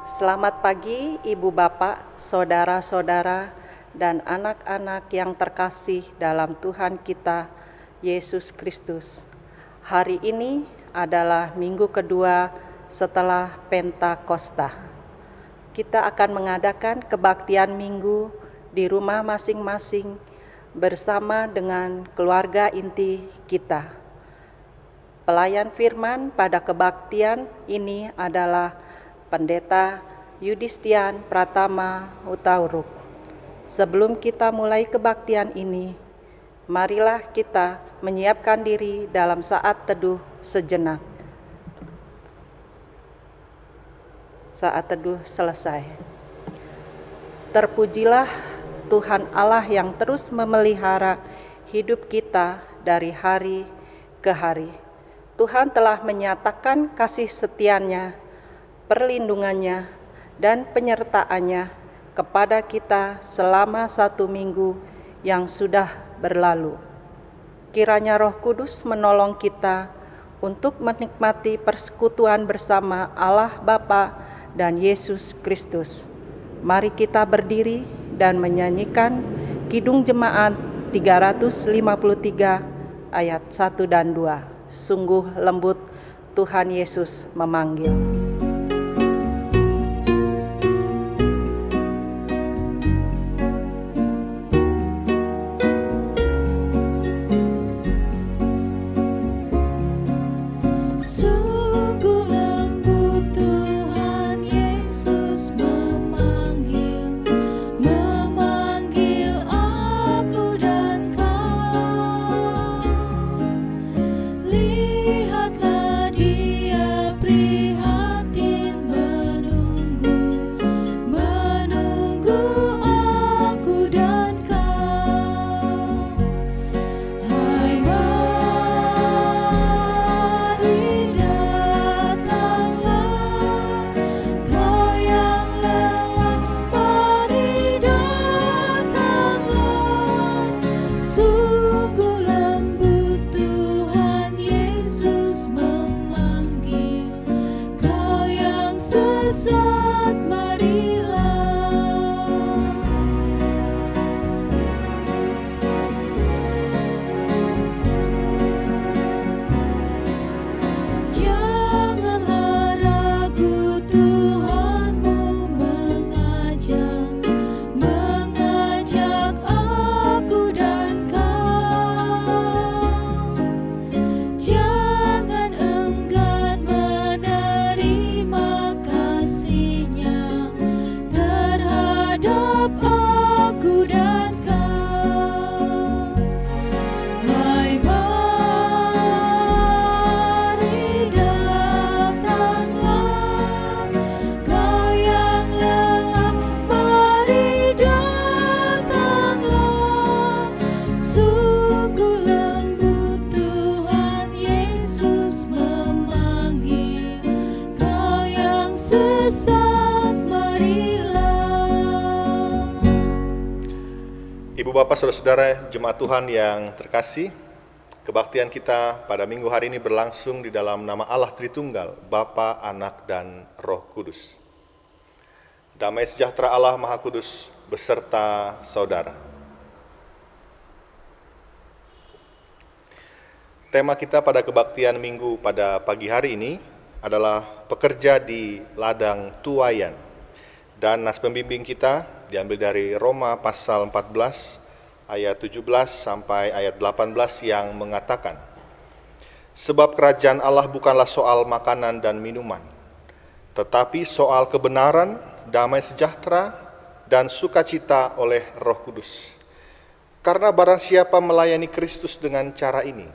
Selamat pagi Ibu Bapak, Saudara-saudara, dan anak-anak yang terkasih dalam Tuhan kita, Yesus Kristus. Hari ini adalah minggu kedua setelah Pentakosta. Kita akan mengadakan kebaktian minggu di rumah masing-masing bersama dengan keluarga inti kita. Pelayan firman pada kebaktian ini adalah Pendeta Yudistian Pratama Hutauruk. Sebelum kita mulai kebaktian ini, marilah kita menyiapkan diri dalam saat teduh sejenak. Saat teduh selesai. Terpujilah Tuhan Allah yang terus memelihara hidup kita dari hari ke hari. Tuhan telah menyatakan kasih setia-Nya, perlindungannya, dan penyertaannya kepada kita selama 1 minggu yang sudah berlalu. Kiranya Roh Kudus menolong kita untuk menikmati persekutuan bersama Allah Bapa dan Yesus Kristus. Mari kita berdiri dan menyanyikan Kidung Jemaat 353 ayat 1 dan 2. Sungguh lembut Tuhan Yesus memanggil. Bapak, saudara-saudara, jemaat Tuhan yang terkasih, kebaktian kita pada minggu hari ini berlangsung di dalam nama Allah Tritunggal, Bapa, Anak, dan Roh Kudus. Damai sejahtera Allah Maha Kudus beserta saudara. Tema kita pada kebaktian minggu pada pagi hari ini adalah pekerja di ladang tuayan. Dan nas pembimbing kita diambil dari Roma pasal 14 ayat 17 sampai ayat 18 yang mengatakan, sebab kerajaan Allah bukanlah soal makanan dan minuman, tetapi soal kebenaran, damai sejahtera, dan sukacita oleh Roh Kudus. Karena barang siapa melayani Kristus dengan cara ini,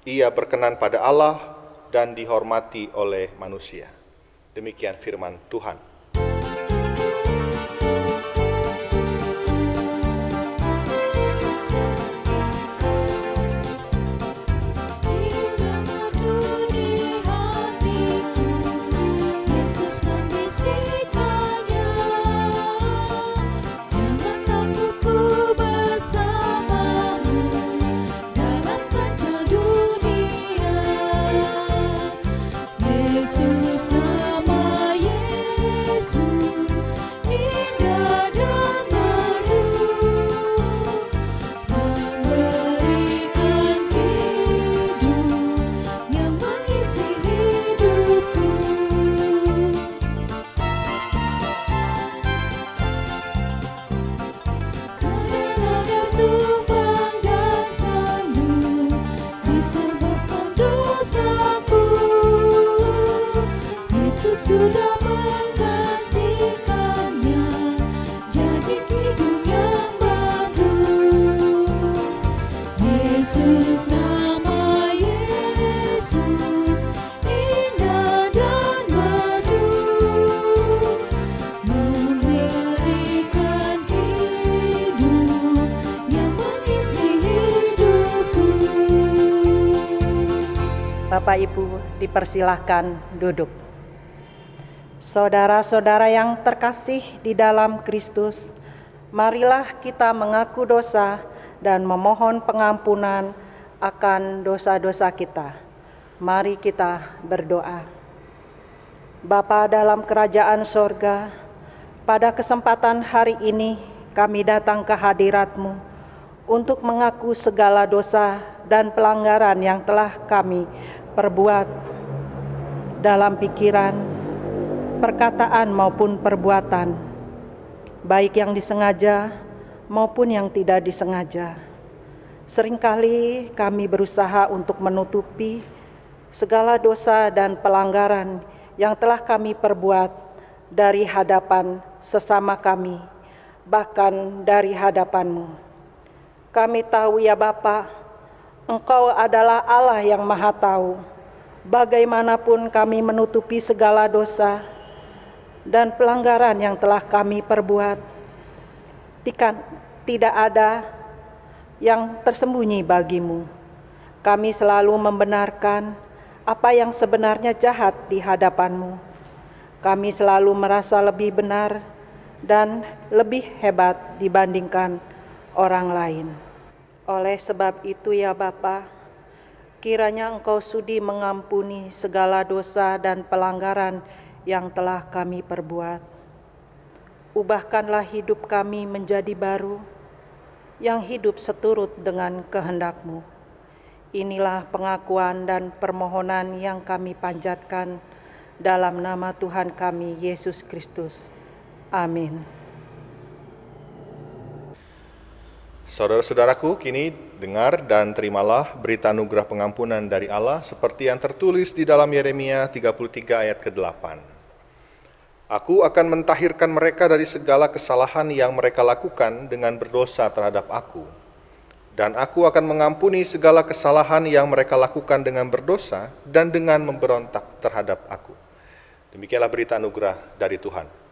ia berkenan pada Allah dan dihormati oleh manusia. Demikian firman Tuhan. Yesus nama Yesus. Sudah menggantikannya jadi hidup yang baru. Yesus, nama Yesus indah dan merdu, memberikan hidup yang mengisi hidupku. Bapak Ibu dipersilahkan duduk. Saudara-saudara yang terkasih di dalam Kristus, marilah kita mengaku dosa dan memohon pengampunan akan dosa-dosa kita. Mari kita berdoa. Bapa dalam kerajaan sorga, pada kesempatan hari ini kami datang ke hadirat-Mu untuk mengaku segala dosa dan pelanggaran yang telah kami perbuat dalam pikiran, perkataan maupun perbuatan, baik yang disengaja maupun yang tidak disengaja. Seringkali kami berusaha untuk menutupi segala dosa dan pelanggaran yang telah kami perbuat dari hadapan sesama kami, bahkan dari hadapan-Mu. Kami tahu ya Bapa, Engkau adalah Allah yang Maha Tahu. Bagaimanapun kami menutupi segala dosa dan pelanggaran yang telah kami perbuat, tidak ada yang tersembunyi bagi-Mu. Kami selalu membenarkan apa yang sebenarnya jahat di hadapan-Mu. Kami selalu merasa lebih benar dan lebih hebat dibandingkan orang lain. Oleh sebab itu ya Bapa, kiranya Engkau sudi mengampuni segala dosa dan pelanggaran yang telah kami perbuat. Ubahkanlah hidup kami menjadi baru, yang hidup seturut dengan kehendak-Mu. Inilah pengakuan dan permohonan yang kami panjatkan dalam nama Tuhan kami, Yesus Kristus. Amin. Saudara-saudaraku, kini dengar dan terimalah berita anugerah pengampunan dari Allah seperti yang tertulis di dalam Yeremia 33 ayat ke-8. Aku akan mentahirkan mereka dari segala kesalahan yang mereka lakukan dengan berdosa terhadap aku. Dan aku akan mengampuni segala kesalahan yang mereka lakukan dengan berdosa dan dengan memberontak terhadap aku. Demikianlah berita anugerah dari Tuhan.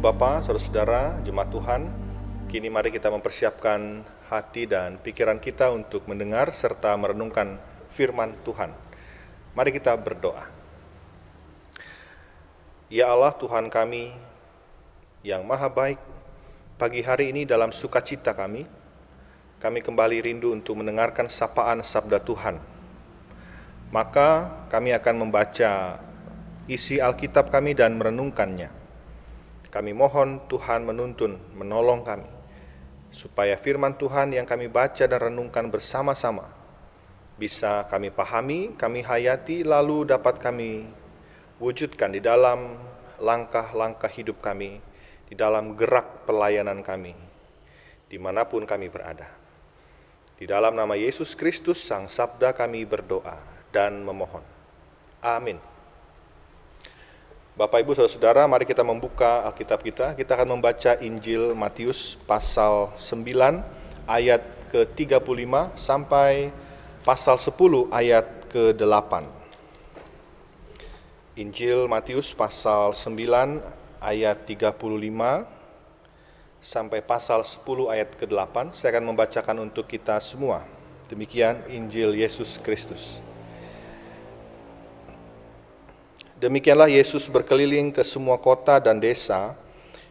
Bapak, saudara-saudara, jemaat Tuhan, kini mari kita mempersiapkan hati dan pikiran kita untuk mendengar serta merenungkan firman Tuhan. Mari kita berdoa. Ya Allah Tuhan kami yang maha baik, pagi hari ini dalam sukacita kami kembali rindu untuk mendengarkan sapaan sabda Tuhan. Maka kami akan membaca isi Alkitab kami dan merenungkannya. Kami mohon Tuhan menuntun, menolong kami, supaya firman Tuhan yang kami baca dan renungkan bersama-sama bisa kami pahami, kami hayati, lalu dapat kami wujudkan di dalam langkah-langkah hidup kami, di dalam gerak pelayanan kami, dimanapun kami berada. Di dalam nama Yesus Kristus, Sang Sabda kami berdoa dan memohon. Amin. Bapak, Ibu, Saudara-saudara, mari kita membuka Alkitab kita. Kita akan membaca Injil Matius pasal 9 ayat ke-35 sampai pasal 10 ayat ke-8. Injil Matius pasal 9 ayat 35 sampai pasal 10 ayat ke-8. Saya akan membacakan untuk kita semua. Demikian Injil Yesus Kristus. Demikianlah Yesus berkeliling ke semua kota dan desa.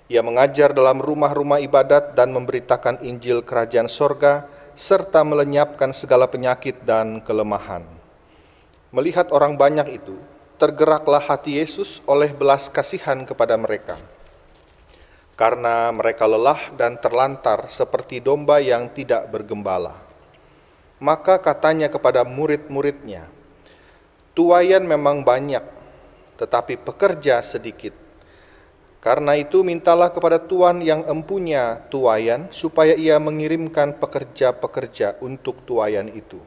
Ia mengajar dalam rumah-rumah ibadat dan memberitakan Injil Kerajaan Sorga, serta melenyapkan segala penyakit dan kelemahan. Melihat orang banyak itu, tergeraklah hati Yesus oleh belas kasihan kepada mereka, karena mereka lelah dan terlantar seperti domba yang tidak bergembala. Maka katanya kepada murid-muridnya, "Tuaian memang banyak, tetapi pekerja sedikit. Karena itu mintalah kepada Tuan yang empunya tuaian, supaya ia mengirimkan pekerja-pekerja untuk tuaian itu."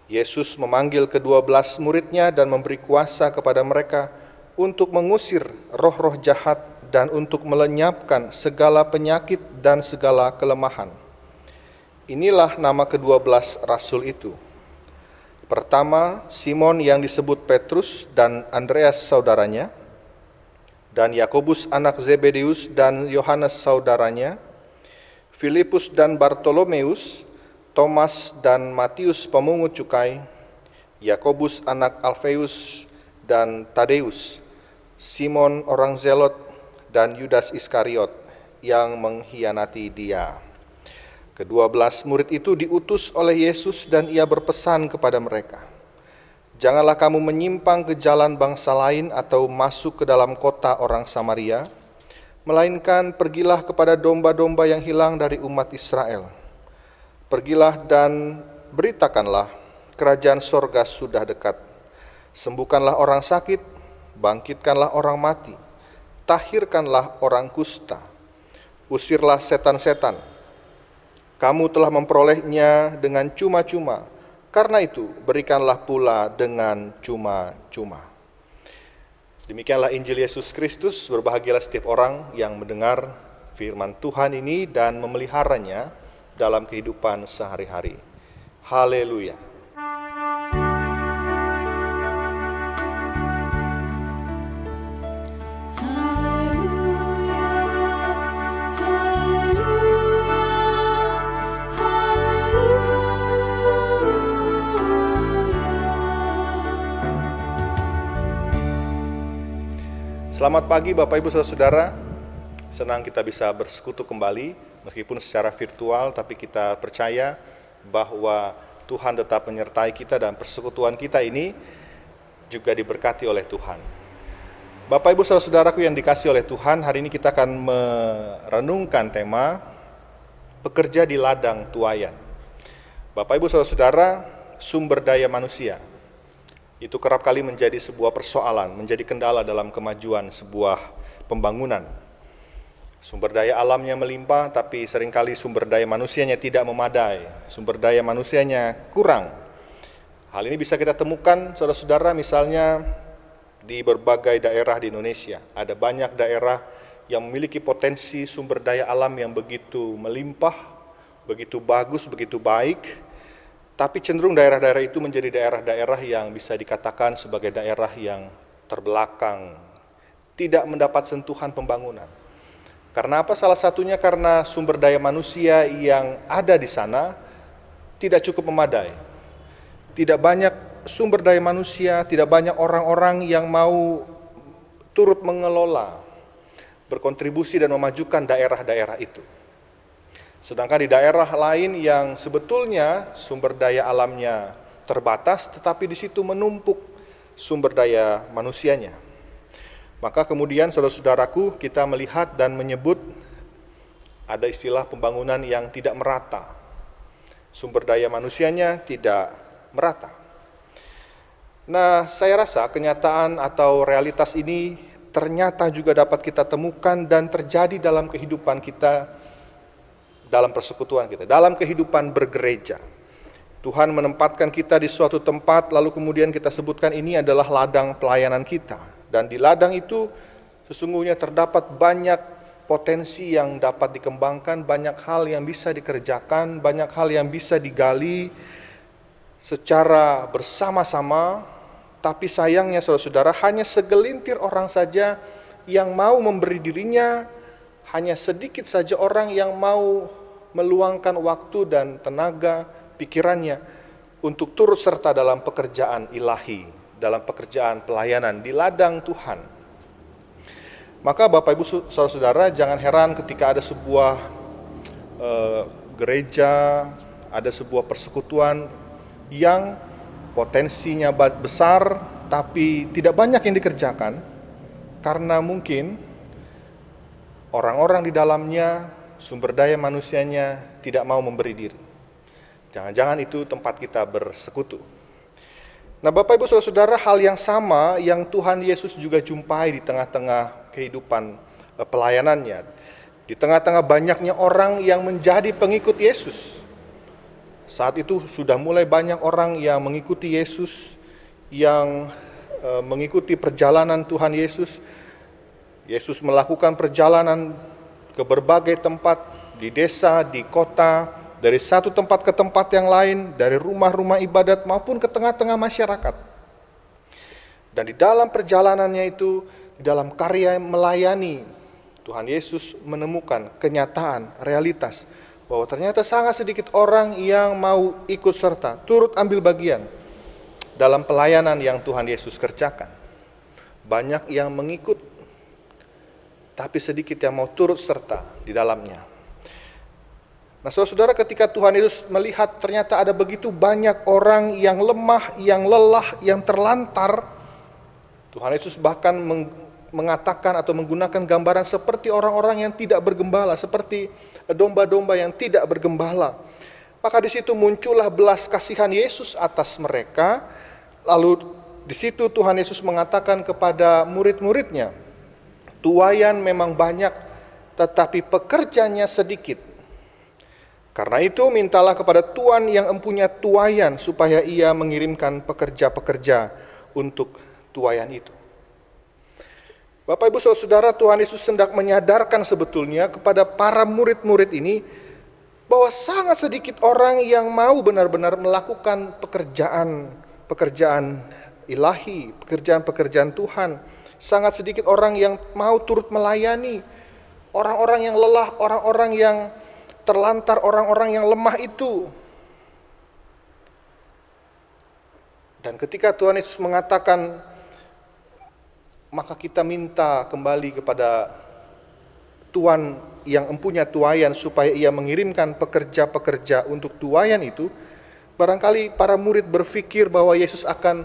Yesus memanggil ke-12 muridnya dan memberi kuasa kepada mereka untuk mengusir roh-roh jahat dan untuk melenyapkan segala penyakit dan segala kelemahan. Inilah nama ke-12 rasul itu. Pertama, Simon yang disebut Petrus dan Andreas saudaranya, dan Yakobus anak Zebedeus dan Yohanes saudaranya, Filipus dan Bartolomeus, Thomas dan Matius pemungut cukai, Yakobus anak Alfeus dan Tadeus, Simon orang Zelot, dan Yudas Iskariot yang mengkhianati Dia. Ke-12 murid itu diutus oleh Yesus dan ia berpesan kepada mereka, "Janganlah kamu menyimpang ke jalan bangsa lain atau masuk ke dalam kota orang Samaria, melainkan pergilah kepada domba-domba yang hilang dari umat Israel. Pergilah dan beritakanlah, kerajaan sorga sudah dekat. Sembuhkanlah orang sakit, bangkitkanlah orang mati, tahirkanlah orang kusta, usirlah setan-setan. Kamu telah memperolehnya dengan cuma-cuma, karena itu berikanlah pula dengan cuma-cuma." Demikianlah Injil Yesus Kristus. Berbahagialah setiap orang yang mendengar firman Tuhan ini dan memeliharanya dalam kehidupan sehari-hari. Haleluya. Selamat pagi Bapak Ibu Saudara-saudara. Senang kita bisa bersekutu kembali meskipun secara virtual, tapi kita percaya bahwa Tuhan tetap menyertai kita dan persekutuan kita ini juga diberkati oleh Tuhan. Bapak Ibu Saudara-saudaraku yang dikasihi oleh Tuhan, hari ini kita akan merenungkan tema pekerja di ladang tuaian. Bapak Ibu Saudara-saudara, sumber daya manusia itu kerap kali menjadi sebuah persoalan, menjadi kendala dalam kemajuan sebuah pembangunan. Sumber daya alamnya melimpah, tapi seringkali sumber daya manusianya tidak memadai, sumber daya manusianya kurang. Hal ini bisa kita temukan, saudara-saudara, misalnya di berbagai daerah di Indonesia. Ada banyak daerah yang memiliki potensi sumber daya alam yang begitu melimpah, begitu bagus, begitu baik, tapi cenderung daerah-daerah itu menjadi daerah-daerah yang bisa dikatakan sebagai daerah yang terbelakang, tidak mendapat sentuhan pembangunan. Karena apa? Salah satunya karena sumber daya manusia yang ada di sana tidak cukup memadai. Tidak banyak sumber daya manusia, tidak banyak orang-orang yang mau turut mengelola, berkontribusi dan memajukan daerah-daerah itu. Sedangkan di daerah lain yang sebetulnya sumber daya alamnya terbatas, tetapi di situ menumpuk sumber daya manusianya. Maka kemudian saudara-saudaraku, kita melihat dan menyebut ada istilah pembangunan yang tidak merata. Sumber daya manusianya tidak merata. Nah, saya rasa kenyataan atau realitas ini ternyata juga dapat kita temukan dan terjadi dalam kehidupan kita, dalam persekutuan kita, dalam kehidupan bergereja. Tuhan menempatkan kita di suatu tempat, lalu kemudian kita sebutkan ini adalah ladang pelayanan kita. Dan di ladang itu sesungguhnya terdapat banyak potensi yang dapat dikembangkan, banyak hal yang bisa dikerjakan, banyak hal yang bisa digali secara bersama-sama. Tapi sayangnya saudara-saudara, hanya segelintir orang saja yang mau memberi dirinya, hanya sedikit saja orang yang mau meluangkan waktu dan tenaga pikirannya untuk turut serta dalam pekerjaan ilahi, dalam pekerjaan pelayanan di ladang Tuhan. Maka Bapak Ibu saudara-saudara, jangan heran ketika ada sebuah gereja, ada sebuah persekutuan yang potensinya besar tapi tidak banyak yang dikerjakan, karena mungkin orang-orang di dalamnya, sumber daya manusianya tidak mau memberi diri. Jangan-jangan itu tempat kita bersekutu. Nah, Bapak Ibu Saudara-saudara, hal yang sama yang Tuhan Yesus juga jumpai di tengah-tengah kehidupan pelayanannya. Di tengah-tengah banyaknya orang yang menjadi pengikut Yesus. Saat itu sudah mulai banyak orang yang mengikuti Yesus, yang mengikuti perjalanan Tuhan Yesus. Yesus melakukan perjalanan ke berbagai tempat, di desa, di kota, dari satu tempat ke tempat yang lain, dari rumah-rumah ibadat maupun ke tengah-tengah masyarakat. Dan di dalam perjalanannya itu, di dalam karya melayani, Tuhan Yesus menemukan kenyataan, realitas, bahwa ternyata sangat sedikit orang yang mau ikut serta, turut ambil bagian dalam pelayanan yang Tuhan Yesus kerjakan. Banyak yang mengikut, tapi sedikit yang mau turut serta di dalamnya. Nah, saudara-saudara, ketika Tuhan Yesus melihat ternyata ada begitu banyak orang yang lemah, yang lelah, yang terlantar, Tuhan Yesus bahkan mengatakan atau menggunakan gambaran seperti orang-orang yang tidak bergembala, seperti domba-domba yang tidak bergembala. Maka di situ muncullah belas kasihan Yesus atas mereka. Lalu di situ Tuhan Yesus mengatakan kepada murid-muridnya, tuaian memang banyak, tetapi pekerjanya sedikit. Karena itu mintalah kepada Tuhan yang empunya tuaian supaya ia mengirimkan pekerja-pekerja untuk tuaian itu. Bapak Ibu Saudara, Tuhan Yesus hendak menyadarkan sebetulnya kepada para murid-murid ini bahwa sangat sedikit orang yang mau benar-benar melakukan pekerjaan ilahi, pekerjaan Tuhan. Sangat sedikit orang yang mau turut melayani orang-orang yang lelah, orang-orang yang terlantar, orang-orang yang lemah itu. Dan ketika Tuhan Yesus mengatakan, maka kita minta kembali kepada Tuhan yang empunya tuaian supaya ia mengirimkan pekerja-pekerja untuk tuaian itu. Barangkali para murid berpikir bahwa Yesus akan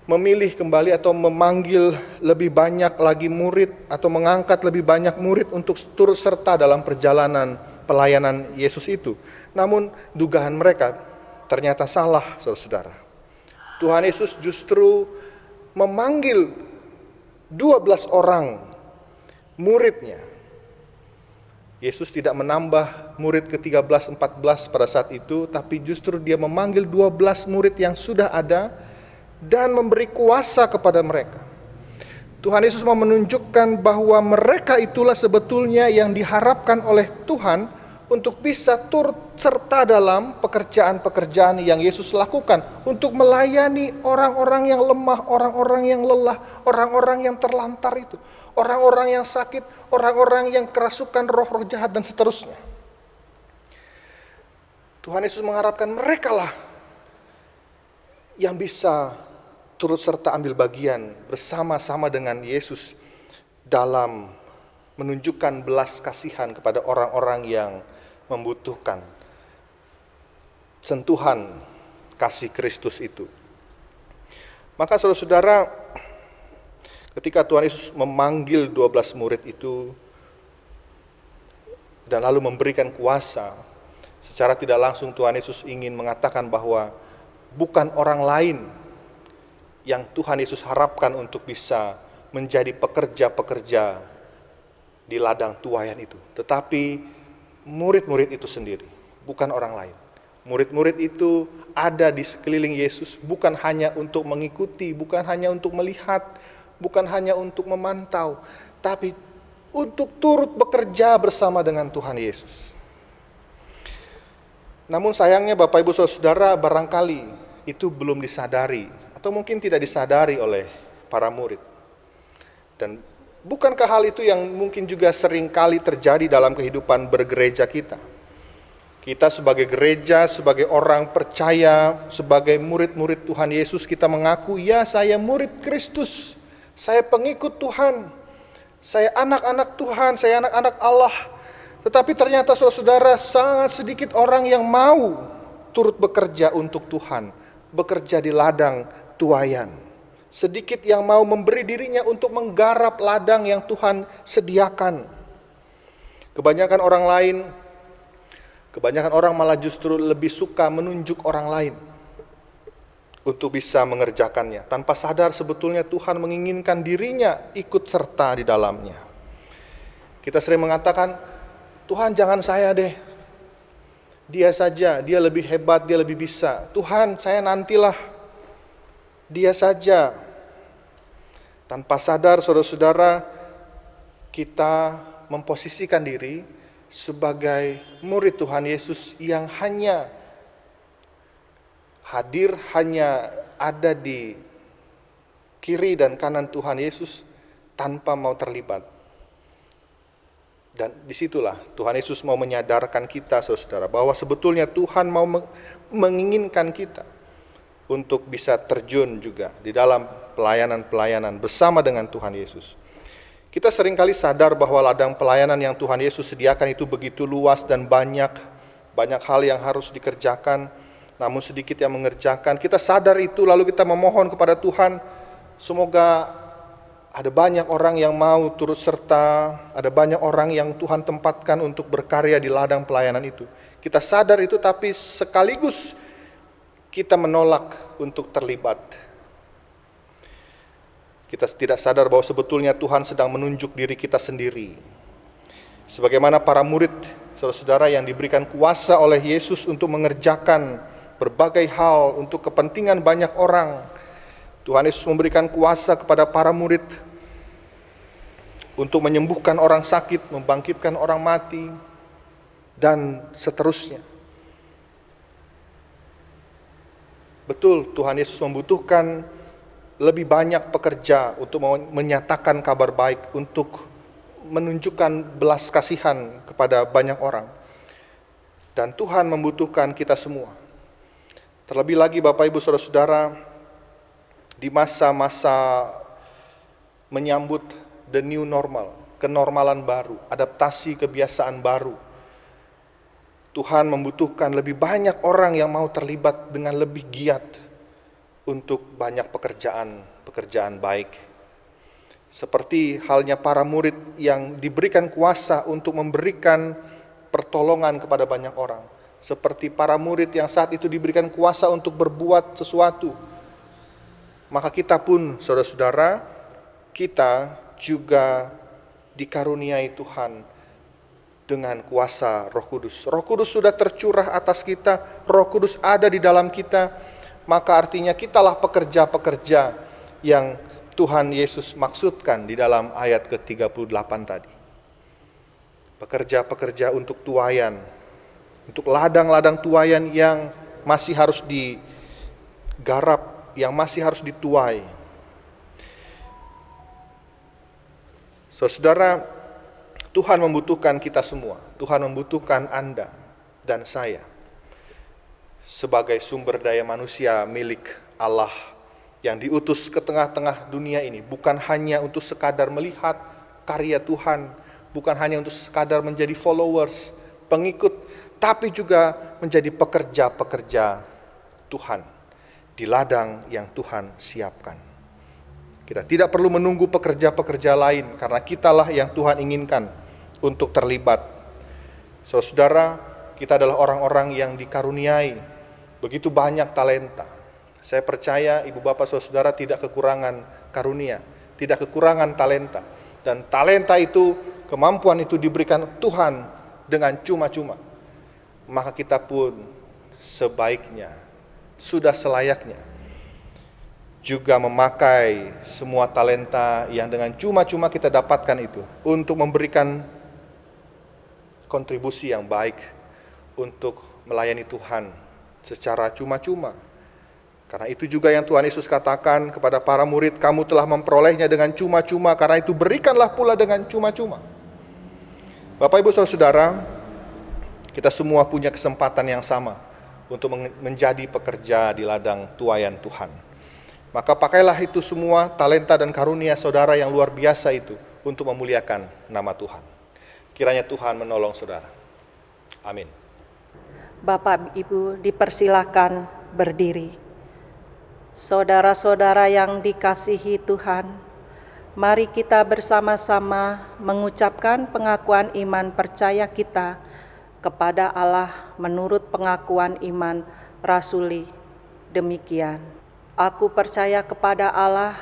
memilih kembali atau memanggil lebih banyak lagi murid atau mengangkat lebih banyak murid untuk turut serta dalam perjalanan pelayanan Yesus itu. Namun dugaan mereka ternyata salah, saudara-saudara. Tuhan Yesus justru memanggil 12 orang muridnya. Yesus tidak menambah murid ke-13, 14 pada saat itu, tapi justru dia memanggil 12 murid yang sudah ada dan memberi kuasa kepada mereka. Tuhan Yesus mau menunjukkan bahwa mereka itulah sebetulnya yang diharapkan oleh Tuhan untuk bisa turut serta dalam pekerjaan-pekerjaan yang Yesus lakukan, untuk melayani orang-orang yang lemah, orang-orang yang lelah, orang-orang yang terlantar itu, orang-orang yang sakit, orang-orang yang kerasukan roh-roh jahat dan seterusnya. Tuhan Yesus mengharapkan merekalah yang bisa turut serta ambil bagian bersama-sama dengan Yesus dalam menunjukkan belas kasihan kepada orang-orang yang membutuhkan sentuhan kasih Kristus itu. Maka saudara-saudara, ketika Tuhan Yesus memanggil 12 murid itu dan lalu memberikan kuasa, secara tidak langsung Tuhan Yesus ingin mengatakan bahwa bukan orang lain yang Tuhan Yesus harapkan untuk bisa menjadi pekerja-pekerja di ladang tuaian itu, tetapi murid-murid itu sendiri, bukan orang lain. Murid-murid itu ada di sekeliling Yesus bukan hanya untuk mengikuti, bukan hanya untuk melihat, bukan hanya untuk memantau, tapi untuk turut bekerja bersama dengan Tuhan Yesus. Namun sayangnya Bapak Ibu Saudara, barangkali itu belum disadari atau mungkin tidak disadari oleh para murid. Dan bukankah hal itu yang mungkin juga sering kali terjadi dalam kehidupan bergereja kita? Kita sebagai gereja, sebagai orang percaya, sebagai murid-murid Tuhan Yesus, kita mengaku, ya saya murid Kristus, saya pengikut Tuhan, saya anak-anak Tuhan, saya anak-anak Allah. Tetapi ternyata saudara-saudara, sangat sedikit orang yang mau turut bekerja untuk Tuhan, bekerja di ladang tuaian. Sedikit yang mau memberi dirinya untuk menggarap ladang yang Tuhan sediakan. Kebanyakan orang malah justru lebih suka menunjuk orang lain untuk bisa mengerjakannya, tanpa sadar sebetulnya Tuhan menginginkan dirinya ikut serta di dalamnya. Kita sering mengatakan, Tuhan jangan saya deh, dia saja, dia lebih hebat, dia lebih bisa. Tuhan saya nantilah, dia saja. Tanpa sadar saudara-saudara, kita memposisikan diri sebagai murid Tuhan Yesus yang hanya hadir, hanya ada di kiri dan kanan Tuhan Yesus tanpa mau terlibat. Dan disitulah Tuhan Yesus mau menyadarkan kita saudara, bahwa sebetulnya Tuhan mau menginginkan kita untuk bisa terjun juga di dalam pelayanan-pelayanan bersama dengan Tuhan Yesus. Kita seringkali sadar bahwa ladang pelayanan yang Tuhan Yesus sediakan itu begitu luas dan banyak hal yang harus dikerjakan, namun sedikit yang mengerjakan. Kita sadar itu, lalu kita memohon kepada Tuhan, semoga ada banyak orang yang mau turut serta, ada banyak orang yang Tuhan tempatkan untuk berkarya di ladang pelayanan itu. Kita sadar itu, tapi sekaligus kita menolak untuk terlibat. Kita tidak sadar bahwa sebetulnya Tuhan sedang menunjuk diri kita sendiri. Sebagaimana para murid, saudara-saudara, yang diberikan kuasa oleh Yesus untuk mengerjakan berbagai hal untuk kepentingan banyak orang. Tuhan Yesus memberikan kuasa kepada para murid untuk menyembuhkan orang sakit, membangkitkan orang mati, dan seterusnya. Betul, Tuhan Yesus membutuhkan lebih banyak pekerja untuk menyatakan kabar baik, untuk menunjukkan belas kasihan kepada banyak orang. Dan Tuhan membutuhkan kita semua. Terlebih lagi Bapak Ibu Saudara-saudara, di masa-masa menyambut the new normal, kenormalan baru, adaptasi kebiasaan baru, Tuhan membutuhkan lebih banyak orang yang mau terlibat dengan lebih giat untuk banyak pekerjaan baik. Seperti halnya para murid yang diberikan kuasa untuk memberikan pertolongan kepada banyak orang. Seperti para murid yang saat itu diberikan kuasa untuk berbuat sesuatu. Maka kita pun, saudara-saudara, kita juga dikaruniai Tuhan dengan kuasa Roh Kudus. Roh Kudus sudah tercurah atas kita, Roh Kudus ada di dalam kita, maka artinya kitalah pekerja-pekerja yang Tuhan Yesus maksudkan di dalam ayat ke-38 tadi. Pekerja-pekerja untuk tuaian, untuk ladang-ladang tuaian yang masih harus digarap, yang masih harus dituai. Saudara, Tuhan membutuhkan kita semua. Tuhan membutuhkan Anda dan saya sebagai sumber daya manusia milik Allah yang diutus ke tengah-tengah dunia ini bukan hanya untuk sekadar melihat karya Tuhan, bukan hanya untuk sekadar menjadi followers, pengikut, tapi juga menjadi pekerja-pekerja Tuhan di ladang yang Tuhan siapkan. Kita tidak perlu menunggu pekerja-pekerja lain, karena kitalah yang Tuhan inginkan untuk terlibat. Saudara, kita adalah orang-orang yang dikaruniai begitu banyak talenta. Saya percaya ibu bapak saudara tidak kekurangan karunia, tidak kekurangan talenta. Dan talenta itu, kemampuan itu diberikan Tuhan dengan cuma-cuma. Maka kita pun sebaiknya, sudah selayaknya juga memakai semua talenta yang dengan cuma-cuma kita dapatkan itu untuk memberikan kontribusi yang baik untuk melayani Tuhan secara cuma-cuma. Karena itu juga yang Tuhan Yesus katakan kepada para murid, kamu telah memperolehnya dengan cuma-cuma, karena itu berikanlah pula dengan cuma-cuma. Bapak Ibu Saudara, kita semua punya kesempatan yang sama untuk menjadi pekerja di ladang tuaian Tuhan. Maka pakailah itu semua talenta dan karunia saudara yang luar biasa itu untuk memuliakan nama Tuhan. Kiranya Tuhan menolong saudara. Amin. Bapak Ibu dipersilakan berdiri. Saudara-saudara yang dikasihi Tuhan, mari kita bersama-sama mengucapkan pengakuan iman percaya kita kepada Allah menurut pengakuan iman rasuli. Demikian, aku percaya kepada Allah,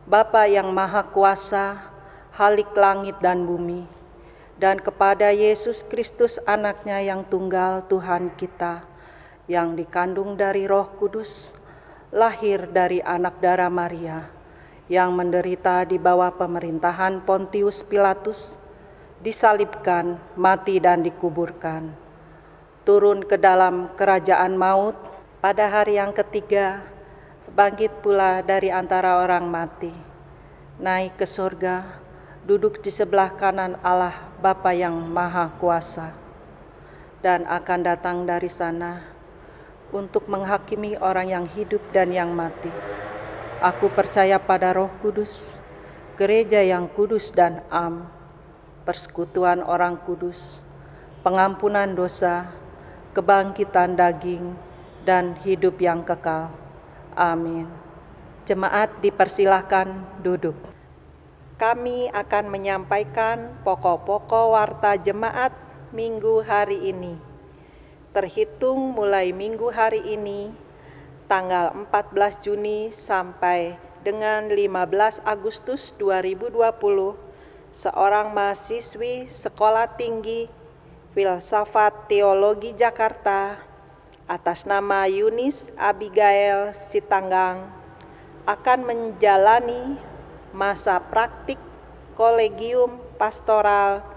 Bapa yang Maha Kuasa, Halik langit dan bumi, dan kepada Yesus Kristus anaknya yang tunggal Tuhan kita, yang dikandung dari Roh Kudus, lahir dari anak darah Maria, yang menderita di bawah pemerintahan Pontius Pilatus, disalibkan, mati dan dikuburkan, turun ke dalam kerajaan maut, pada hari yang ketiga, bangkit pula dari antara orang mati, naik ke surga, duduk di sebelah kanan Allah Bapa yang Maha Kuasa, dan akan datang dari sana untuk menghakimi orang yang hidup dan yang mati. Aku percaya pada Roh Kudus, gereja yang kudus dan am, persekutuan orang kudus, pengampunan dosa, kebangkitan daging, dan hidup yang kekal. Amin. Jemaat dipersilahkan duduk. Kami akan menyampaikan pokok-pokok warta jemaat minggu hari ini. Terhitung mulai minggu hari ini, tanggal 14 Juni sampai dengan 15 Agustus 2020, seorang mahasiswi Sekolah Tinggi Filsafat Teologi Jakarta atas nama Yunis Abigail Sitanggang akan menjalani masa praktik kolegium pastoral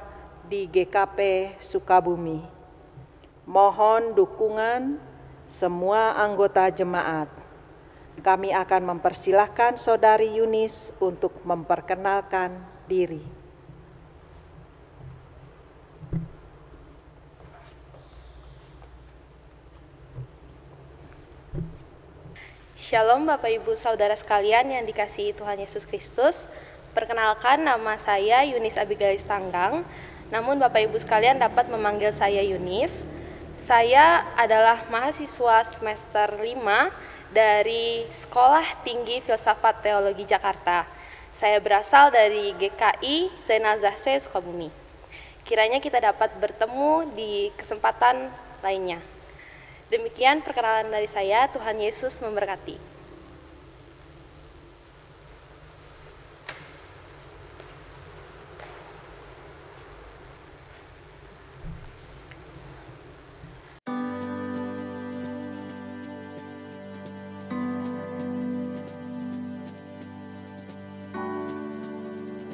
di GKP Sukabumi. Mohon dukungan semua anggota jemaat. Kami akan mempersilahkan Saudari Yunis untuk memperkenalkan diri. Shalom Bapak Ibu Saudara sekalian yang dikasihi Tuhan Yesus Kristus. Perkenalkan, nama saya Yunis Abigail Sitanggang, namun Bapak Ibu sekalian dapat memanggil saya Yunis. Saya adalah mahasiswa semester 5 dari Sekolah Tinggi Filsafat Teologi Jakarta. Saya berasal dari GKI Zainal Zahse Sukabumi. Kiranya kita dapat bertemu di kesempatan lainnya. Demikian perkenalan dari saya, Tuhan Yesus memberkati.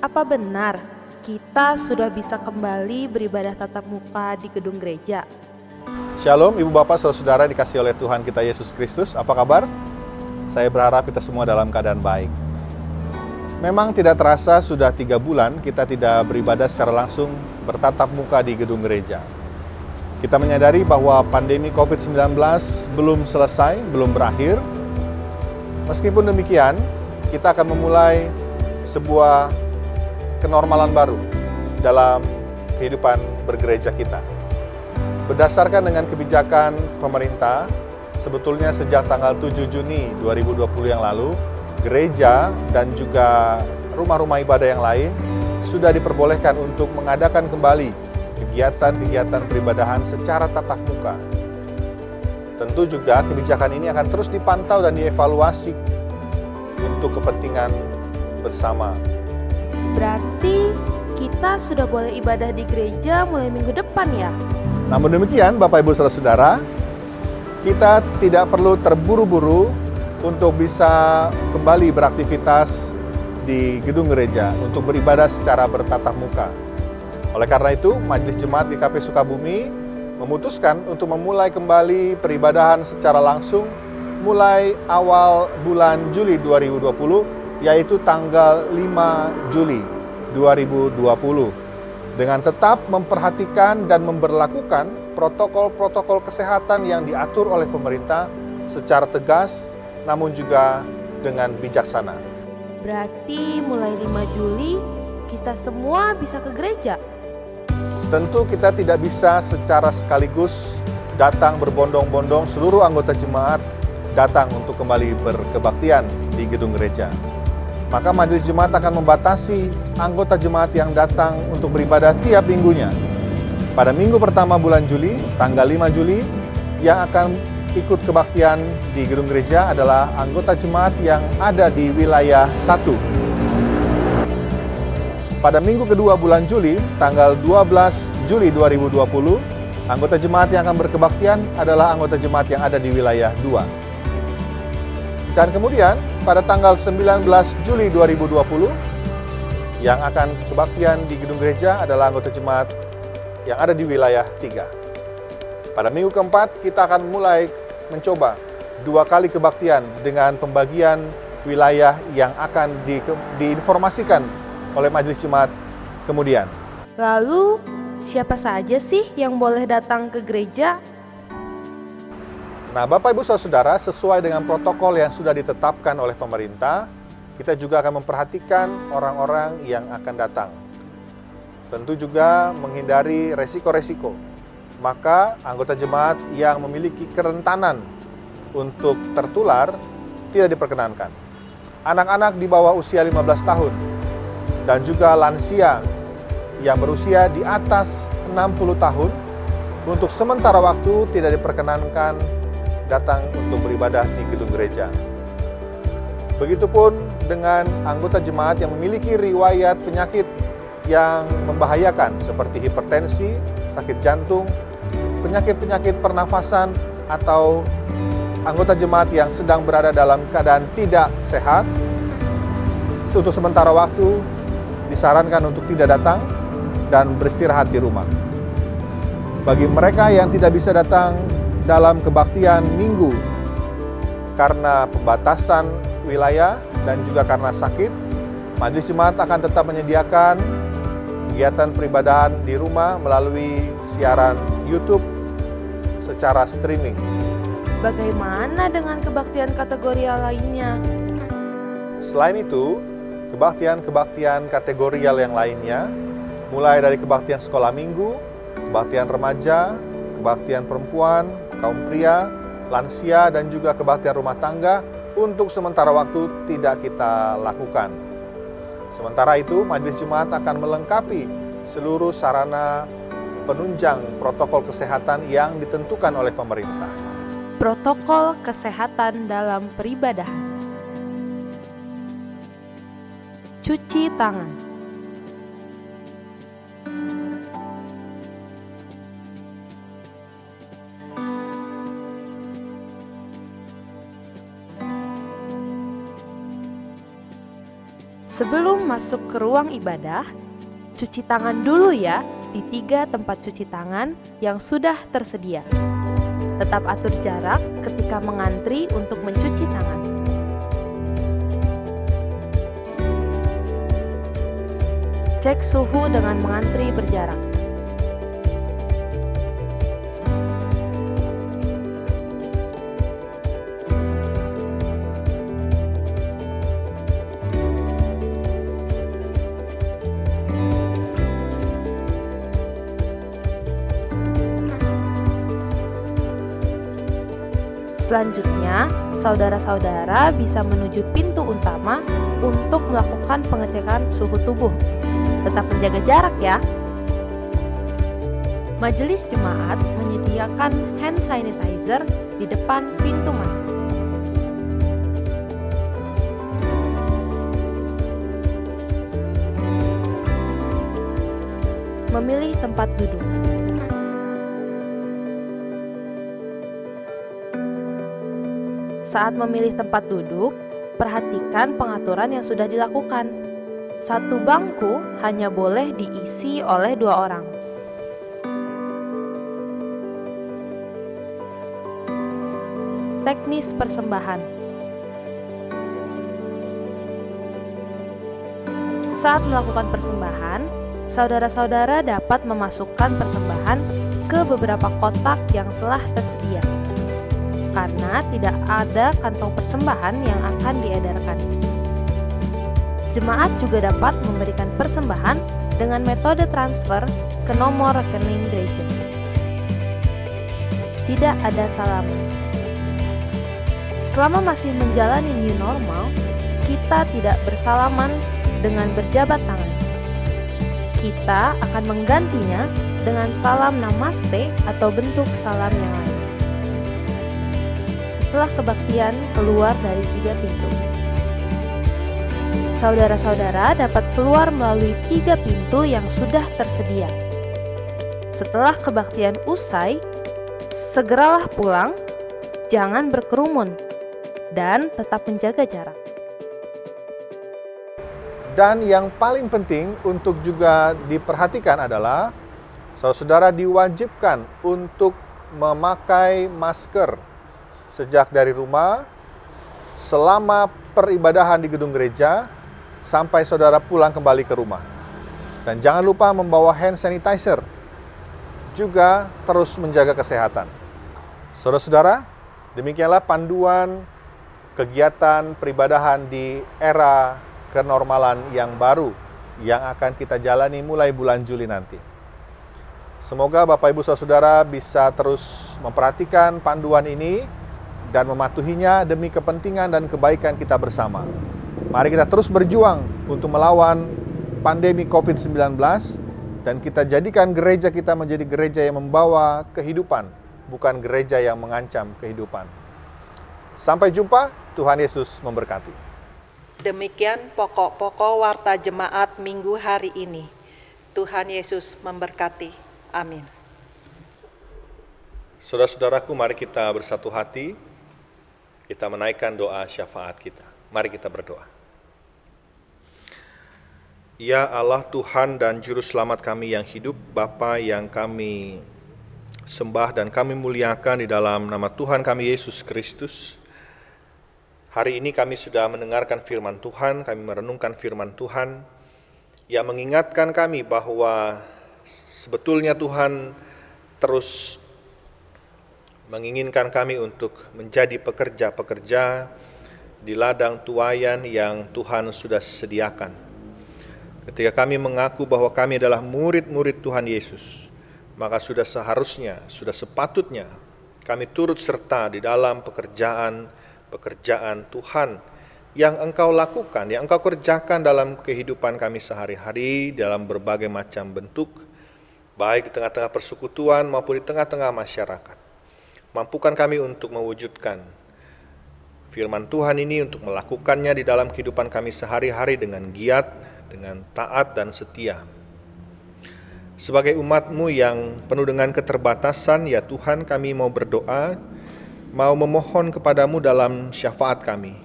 Apa benar kita sudah bisa kembali beribadah tatap muka di gedung gereja? Shalom Ibu Bapak Saudara dikasih oleh Tuhan kita Yesus Kristus. Apa kabar? Saya berharap kita semua dalam keadaan baik. Memang tidak terasa sudah 3 bulan kita tidak beribadah secara langsung bertatap muka di gedung gereja. Kita menyadari bahwa pandemi COVID-19 belum selesai, belum berakhir. Meskipun demikian, kita akan memulai sebuah kenormalan baru dalam kehidupan bergereja kita. Berdasarkan dengan kebijakan pemerintah, sebetulnya sejak tanggal 7 Juni 2020 yang lalu, gereja dan juga rumah-rumah ibadah yang lain sudah diperbolehkan untuk mengadakan kembali kegiatan-kegiatan peribadahan secara tatap muka. Tentu juga kebijakan ini akan terus dipantau dan dievaluasi untuk kepentingan bersama. Berarti kita sudah boleh ibadah di gereja mulai minggu depan ya? Namun demikian, Bapak Ibu Saudara-saudara, kita tidak perlu terburu-buru untuk bisa kembali beraktivitas di gedung gereja untuk beribadah secara bertatap muka. Oleh karena itu, Majelis Jemaat GKP Sukabumi memutuskan untuk memulai kembali peribadahan secara langsung mulai awal bulan Juli 2020, yaitu tanggal 5 Juli 2020, dengan tetap memperhatikan dan memberlakukan protokol-protokol kesehatan yang diatur oleh pemerintah secara tegas, namun juga dengan bijaksana. Berarti mulai 5 Juli kita semua bisa ke gereja? Tentu kita tidak bisa secara sekaligus datang berbondong-bondong seluruh anggota jemaat datang untuk kembali berkebaktian di gedung gereja. Maka Majelis Jemaat akan membatasi anggota jemaat yang datang untuk beribadah tiap minggunya. Pada minggu pertama bulan Juli, tanggal 5 Juli, yang akan ikut kebaktian di gedung gereja adalah anggota jemaat yang ada di wilayah 1. Pada minggu kedua bulan Juli, tanggal 12 Juli 2020, anggota jemaat yang akan berkebaktian adalah anggota jemaat yang ada di wilayah 2. Dan kemudian, pada tanggal 19 Juli 2020, yang akan kebaktian di gedung gereja adalah anggota jemaat yang ada di wilayah 3. Pada minggu keempat, kita akan mulai mencoba 2 kali kebaktian dengan pembagian wilayah yang akan diinformasikan oleh Majelis Jemaat kemudian. Lalu, siapa saja sih yang boleh datang ke gereja? Nah, Bapak Ibu Saudara, sesuai dengan protokol yang sudah ditetapkan oleh pemerintah, kita juga akan memperhatikan orang-orang yang akan datang. Tentu juga menghindari resiko-resiko. Maka anggota jemaat yang memiliki kerentanan untuk tertular tidak diperkenankan. Anak-anak di bawah usia 15 tahun dan juga lansia yang berusia di atas 60 tahun untuk sementara waktu tidak diperkenankan datang untuk beribadah di gedung gereja. Begitupun dengan anggota jemaat yang memiliki riwayat penyakit yang membahayakan seperti hipertensi, sakit jantung, penyakit-penyakit pernafasan, atau anggota jemaat yang sedang berada dalam keadaan tidak sehat. Untuk sementara waktu disarankan untuk tidak datang dan beristirahat di rumah. Bagi mereka yang tidak bisa datang dalam kebaktian minggu karena pembatasan wilayah dan juga karena sakit, Majelis Jemaat akan tetap menyediakan kegiatan peribadahan di rumah melalui siaran YouTube secara streaming. Bagaimana dengan kebaktian kategorial lainnya? Selain itu, kebaktian-kebaktian kategorial yang lainnya, mulai dari kebaktian sekolah minggu, kebaktian remaja, kebaktian perempuan, kaum pria, lansia, dan juga kebaktian rumah tangga, untuk sementara waktu tidak kita lakukan. Sementara itu, Majelis Jemaat akan melengkapi seluruh sarana penunjang protokol kesehatan yang ditentukan oleh pemerintah. Protokol kesehatan dalam peribadahan. Cuci tangan. Sebelum masuk ke ruang ibadah, cuci tangan dulu ya di 3 tempat cuci tangan yang sudah tersedia. Tetap atur jarak ketika mengantri untuk mencuci tangan. Cek suhu dengan mengantri berjarak. Selanjutnya, saudara-saudara bisa menuju pintu utama untuk melakukan pengecekan suhu tubuh. Tetap menjaga jarak ya. Majelis jemaat menyediakan hand sanitizer di depan pintu masuk. Memilih tempat duduk. Saat memilih tempat duduk, perhatikan pengaturan yang sudah dilakukan. Satu bangku hanya boleh diisi oleh 2 orang. Teknis persembahan. Saat melakukan persembahan, saudara-saudara dapat memasukkan persembahan ke beberapa kotak yang telah tersedia. Karena tidak ada kantong persembahan yang akan diedarkan. Jemaat juga dapat memberikan persembahan dengan metode transfer ke nomor rekening gereja. Tidak ada salaman. Selama masih menjalani new normal, kita tidak bersalaman dengan berjabat tangan. Kita akan menggantinya dengan salam namaste atau bentuk salam yang lain. Setelah kebaktian keluar dari 3 pintu. Saudara-saudara dapat keluar melalui 3 pintu yang sudah tersedia. Setelah kebaktian usai, segeralah pulang, jangan berkerumun, dan tetap menjaga jarak. Dan yang paling penting untuk juga diperhatikan adalah saudara-saudara diwajibkan untuk memakai masker sejak dari rumah, selama peribadahan di gedung gereja, sampai saudara pulang kembali ke rumah. Dan jangan lupa membawa hand sanitizer, juga terus menjaga kesehatan. Saudara-saudara, demikianlah panduan kegiatan peribadahan di era kenormalan yang baru yang akan kita jalani mulai bulan Juli nanti. Semoga Bapak Ibu Saudara bisa terus memperhatikan panduan ini dan mematuhinya demi kepentingan dan kebaikan kita bersama. Mari kita terus berjuang untuk melawan pandemi COVID-19 dan kita jadikan gereja kita menjadi gereja yang membawa kehidupan, bukan gereja yang mengancam kehidupan. Sampai jumpa, Tuhan Yesus memberkati. Demikian pokok-pokok warta jemaat minggu hari ini. Tuhan Yesus memberkati. Amin. Saudara-saudaraku, mari kita bersatu hati. Kita menaikkan doa syafaat kita. Mari kita berdoa. Ya Allah Tuhan dan Juru Selamat kami yang hidup, Bapa yang kami sembah dan kami muliakan di dalam nama Tuhan kami Yesus Kristus. Hari ini kami sudah mendengarkan firman Tuhan, kami merenungkan firman Tuhan yang mengingatkan kami bahwa sebetulnya Tuhan terus menginginkan kami untuk menjadi pekerja-pekerja di ladang tuayan yang Tuhan sudah sediakan. Ketika kami mengaku bahwa kami adalah murid-murid Tuhan Yesus, maka sudah seharusnya, sudah sepatutnya kami turut serta di dalam pekerjaan Tuhan yang Engkau lakukan, yang Engkau kerjakan dalam kehidupan kami sehari-hari dalam berbagai macam bentuk, baik di tengah-tengah persekutuan maupun di tengah-tengah masyarakat. Mampukan kami untuk mewujudkan firman Tuhan ini, untuk melakukannya di dalam kehidupan kami sehari-hari dengan giat, dengan taat dan setia. Sebagai umat-Mu yang penuh dengan keterbatasan, ya Tuhan, kami mau berdoa, mau memohon kepadamu dalam syafaat kami.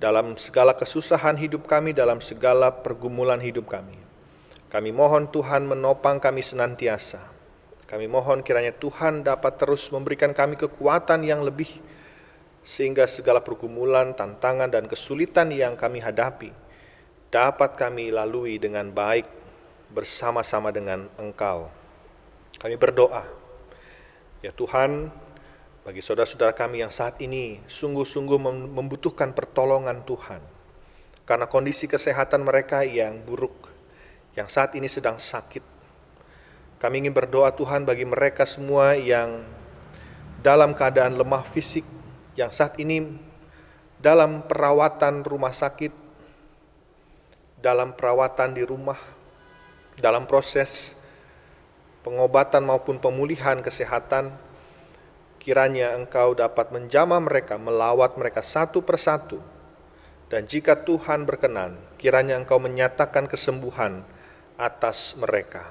Dalam segala kesusahan hidup kami, dalam segala pergumulan hidup kami. Kami mohon Tuhan menopang kami senantiasa. Kami mohon kiranya Tuhan dapat terus memberikan kami kekuatan yang lebih, sehingga segala pergumulan, tantangan, dan kesulitan yang kami hadapi dapat kami lalui dengan baik bersama-sama dengan Engkau. Kami berdoa, ya Tuhan, bagi saudara-saudara kami yang saat ini sungguh-sungguh membutuhkan pertolongan Tuhan, karena kondisi kesehatan mereka yang buruk, yang saat ini sedang sakit. Kami ingin berdoa Tuhan bagi mereka semua yang dalam keadaan lemah fisik, yang saat ini dalam perawatan rumah sakit, dalam perawatan di rumah, dalam proses pengobatan maupun pemulihan kesehatan, kiranya Engkau dapat menjamah mereka, melawat mereka satu persatu. Dan jika Tuhan berkenan, kiranya Engkau menyatakan kesembuhan atas mereka.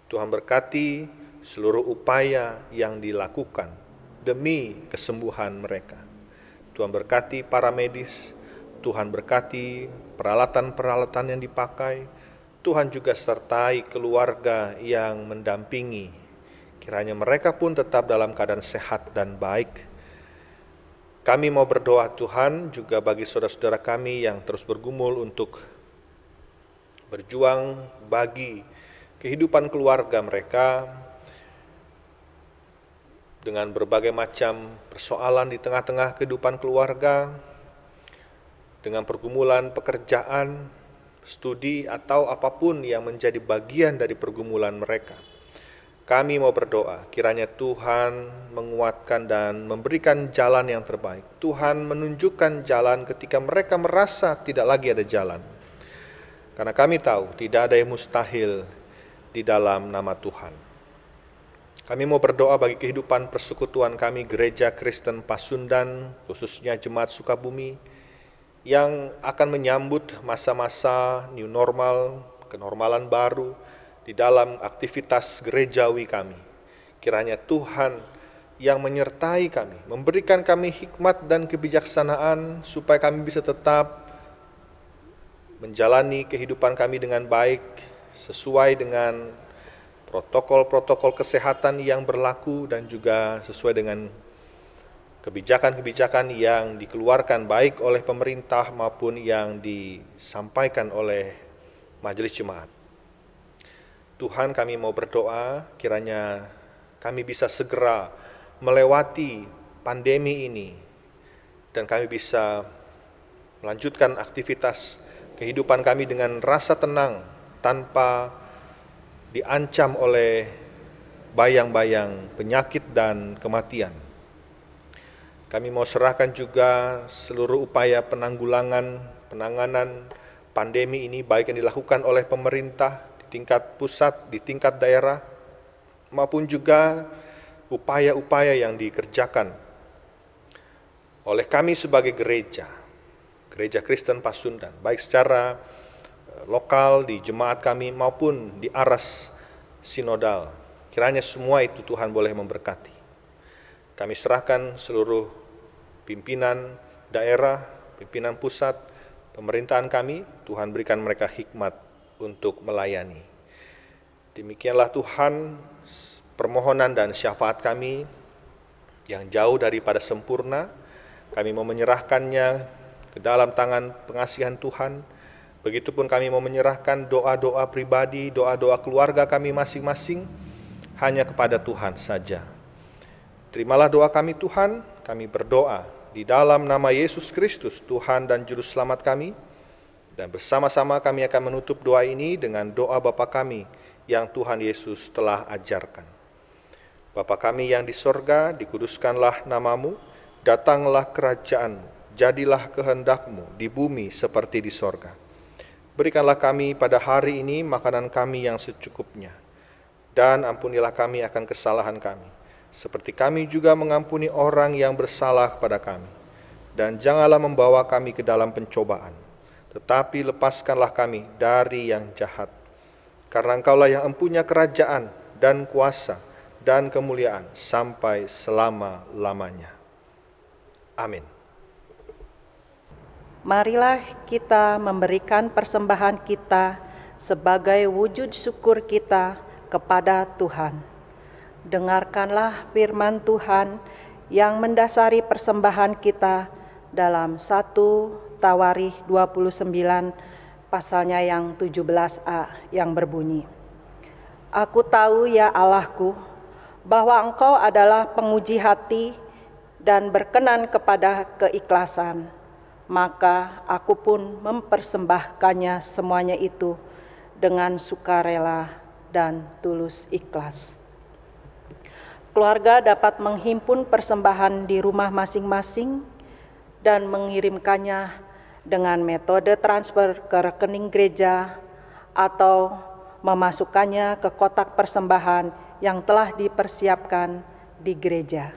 Tuhan berkati seluruh upaya yang dilakukan demi kesembuhan mereka. Tuhan berkati para medis, Tuhan berkati peralatan-peralatan yang dipakai, Tuhan juga sertai keluarga yang mendampingi. Kiranya mereka pun tetap dalam keadaan sehat dan baik. Kami mau berdoa Tuhan juga bagi saudara-saudara kami yang terus bergumul untuk berjuang bagi kehidupan keluarga mereka dengan berbagai macam persoalan di tengah-tengah kehidupan keluarga, dengan pergumulan pekerjaan, studi, atau apapun yang menjadi bagian dari pergumulan mereka. Kami mau berdoa, kiranya Tuhan menguatkan dan memberikan jalan yang terbaik. Tuhan menunjukkan jalan ketika mereka merasa tidak lagi ada jalan. Karena kami tahu tidak ada yang mustahil di dalam nama Tuhan. Kami mau berdoa bagi kehidupan persekutuan kami, Gereja Kristen Pasundan, khususnya Jemaat Sukabumi, yang akan menyambut masa-masa new normal, kenormalan baru di dalam aktivitas gerejawi kami. Kiranya Tuhan yang menyertai kami, memberikan kami hikmat dan kebijaksanaan supaya kami bisa tetap menjalani kehidupan kami dengan baik, sesuai dengan protokol-protokol kesehatan yang berlaku dan juga sesuai dengan kebijakan-kebijakan yang dikeluarkan baik oleh pemerintah maupun yang disampaikan oleh majelis jemaat. Tuhan, kami mau berdoa kiranya kami bisa segera melewati pandemi ini dan kami bisa melanjutkan aktivitas kehidupan kami dengan rasa tenang tanpa diancam oleh bayang-bayang penyakit dan kematian. Kami mau serahkan juga seluruh upaya penanganan pandemi ini, baik yang dilakukan oleh pemerintah di tingkat pusat, di tingkat daerah, maupun juga upaya-upaya yang dikerjakan oleh kami sebagai gereja Kristen Pasundan, baik secara lokal di jemaat kami maupun di aras sinodal. Kiranya semua itu Tuhan boleh memberkati. Kami serahkan seluruh pimpinan daerah, pimpinan pusat, pemerintahan kami, Tuhan berikan mereka hikmat untuk melayani. Demikianlah Tuhan, permohonan dan syafaat kami yang jauh daripada sempurna, kami mau menyerahkannya ke dalam tangan pengasihan Tuhan. Begitupun kami mau menyerahkan doa-doa pribadi, doa-doa keluarga kami masing-masing hanya kepada Tuhan saja. Terimalah doa kami Tuhan, kami berdoa di dalam nama Yesus Kristus, Tuhan dan Juru Selamat kami, dan bersama-sama kami akan menutup doa ini dengan doa Bapa kami yang Tuhan Yesus telah ajarkan. Bapa kami yang di sorga, dikuduskanlah namamu, datanglah kerajaan-mu, jadilah kehendak-mu di bumi seperti di sorga. Berikanlah kami pada hari ini makanan kami yang secukupnya, dan ampunilah kami akan kesalahan kami, seperti kami juga mengampuni orang yang bersalah kepada kami. Dan janganlah membawa kami ke dalam pencobaan, tetapi lepaskanlah kami dari yang jahat. Karena Engkaulah yang empunya kerajaan dan kuasa dan kemuliaan sampai selama-lamanya. Amin. Marilah kita memberikan persembahan kita sebagai wujud syukur kita kepada Tuhan. Dengarkanlah firman Tuhan yang mendasari persembahan kita dalam 1 Tawarikh 29 pasalnya yang 17a yang berbunyi, Aku tahu ya Allahku, bahwa Engkau adalah penguji hati dan berkenan kepada keikhlasan. Maka aku pun mempersembahkannya semuanya itu dengan sukarela dan tulus ikhlas. Keluarga dapat menghimpun persembahan di rumah masing-masing dan mengirimkannya dengan metode transfer ke rekening gereja atau memasukkannya ke kotak persembahan yang telah dipersiapkan di gereja.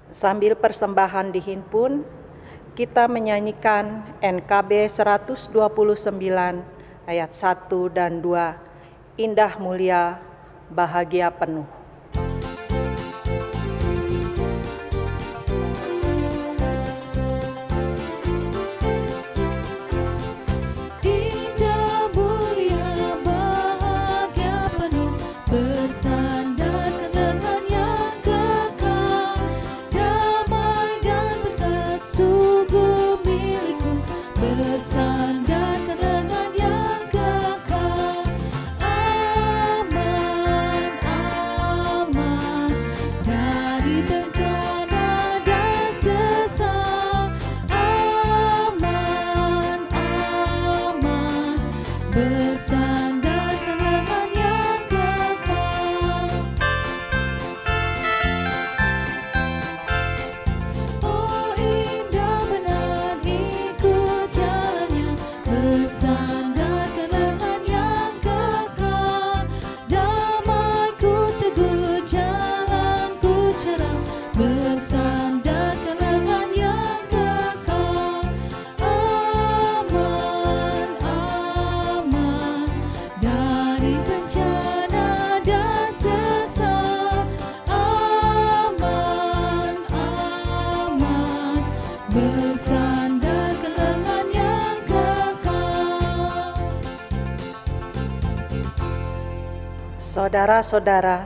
Sambil persembahan dihimpun, kita menyanyikan NKB 129 ayat 1 dan 2, Indah Mulia Bahagia Penuh. Indah mulia bahagia penuh, bersandarkan lengan yang kekal, damai dan berkat sungguh milikku, bersandarkan lengan yang kekal. Aman, aman dari bencana dan sesat. Aman, aman bersandarkan lengan yang kekal. Oh indah benar ikut jalannya, bersandarkan lengan yang kekal. Damaiku teguh, jalanku cerah, bersandarkan lengan yang kekal. Aman, aman dari bencana dan sesat. Aman, aman bersandarkan lengan yang kekal. Saudara-saudara,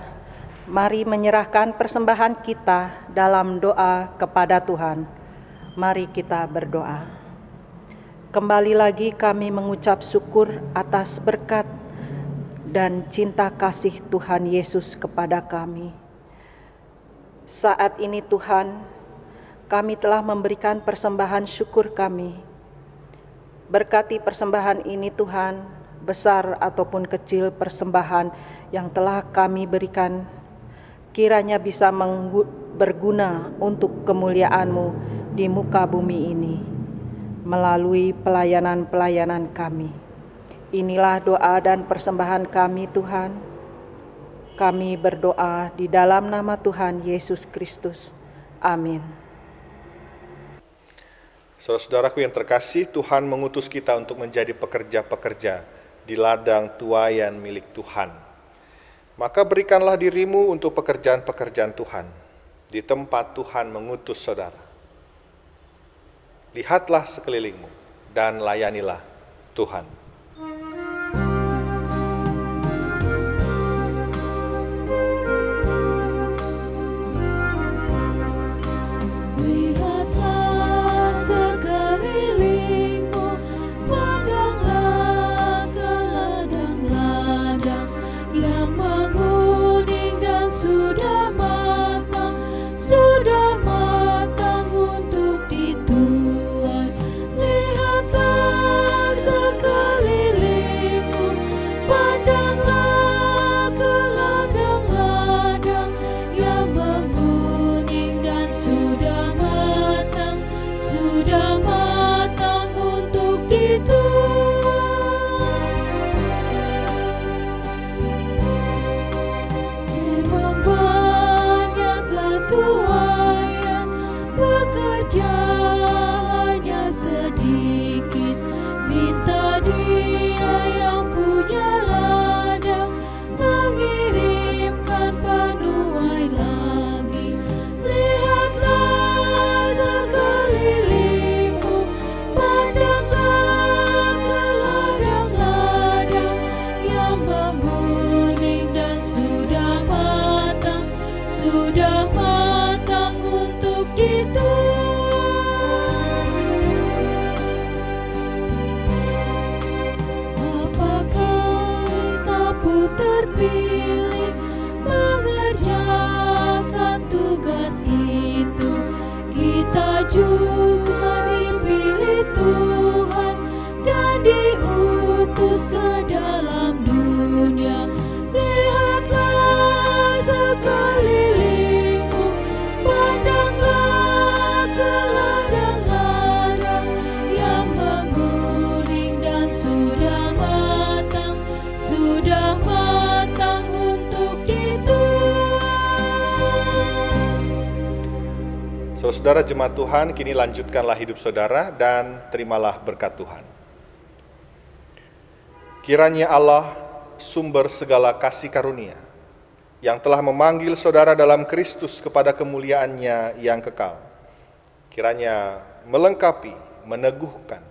mari menyerahkan persembahan kita dalam doa kepada Tuhan. Mari kita berdoa. Kembali lagi kami mengucap syukur atas berkat dan cinta kasih Tuhan Yesus kepada kami. Saat ini Tuhan, kami telah memberikan persembahan syukur kami. Berkati persembahan ini Tuhan, besar ataupun kecil persembahan yang telah kami berikan, kiranya bisa berguna untuk kemuliaan-Mu di muka bumi ini, melalui pelayanan-pelayanan kami. Inilah doa dan persembahan kami Tuhan. Kami berdoa di dalam nama Tuhan Yesus Kristus. Amin. Saudara-saudaraku yang terkasih, Tuhan mengutus kita untuk menjadi pekerja-pekerja di ladang tuayan milik Tuhan. Maka berikanlah dirimu untuk pekerjaan-pekerjaan Tuhan, di tempat Tuhan mengutus saudara. Lihatlah sekelilingmu dan layanilah Tuhan. Lihatlah sekelilingmu, pandanglah ke ladang-ladang yang menguning dan sudah matang untuk dituai. Lihatlah sekelilingmu, pandanglah ke ladang-ladang yang menguning dan sudah matang untuk dituai. Memang banyaklah tuayan, bekerja hanya sedikit. Minta Dia yang punya ladang mengirimkan penuai lagi. Lihatlah sekelilingmu, pandanglah ke ladang-ladang yang menguning dan sudah matang untuk dituai. Apakah kamu terpilih mengerjakan tugas itu? Kita juga dipilih Tuhan dan diutus ke dalam dunia. Lihatlah sekelilingmu, Saudara jemaat Tuhan, kini lanjutkanlah hidup saudara dan terimalah berkat Tuhan. Kiranya Allah, sumber segala kasih karunia, yang telah memanggil saudara dalam Kristus kepada kemuliaan-Nya yang kekal, kiranya melengkapi, meneguhkan,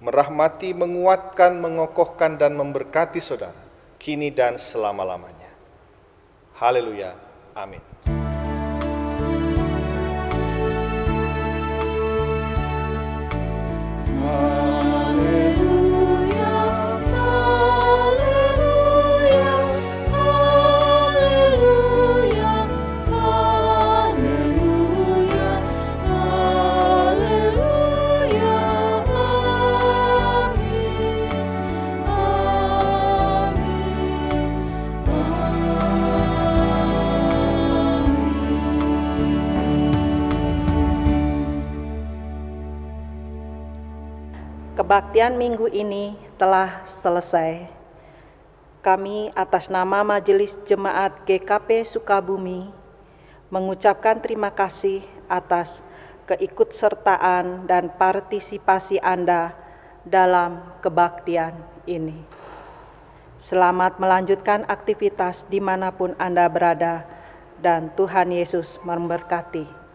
merahmati, menguatkan, mengokohkan, dan memberkati saudara, kini dan selama-lamanya. Haleluya. Amin. Kebaktian minggu ini telah selesai. Kami atas nama Majelis Jemaat GKP Sukabumi mengucapkan terima kasih atas keikutsertaan dan partisipasi Anda dalam kebaktian ini. Selamat melanjutkan aktivitas dimanapun Anda berada, dan Tuhan Yesus memberkati.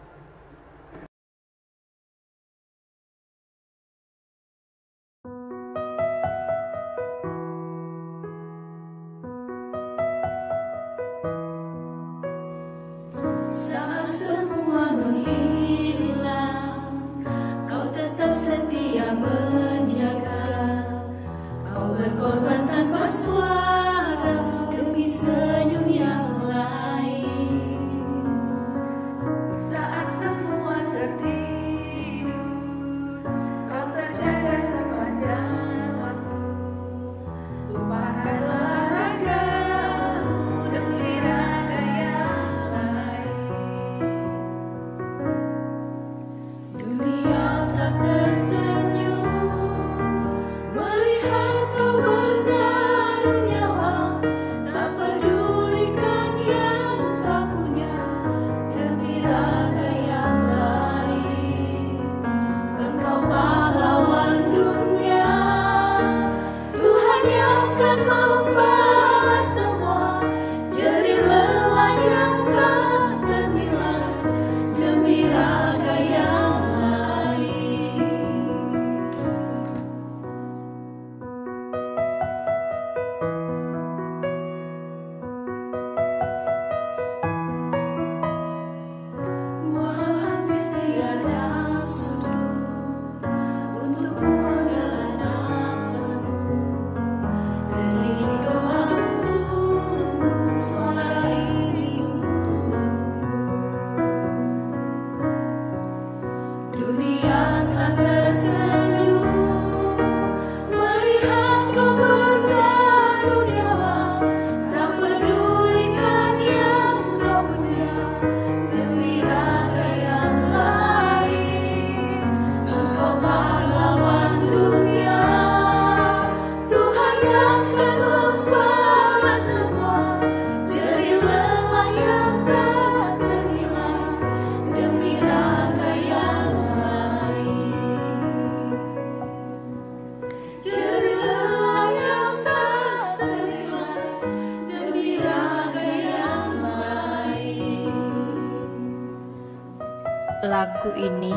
Lagu ini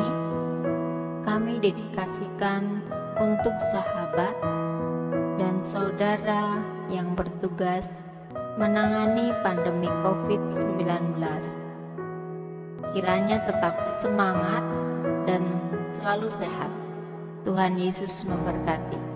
kami dedikasikan untuk sahabat dan saudara yang bertugas menangani pandemi COVID-19. Kiranya tetap semangat dan selalu sehat. Tuhan Yesus memberkati.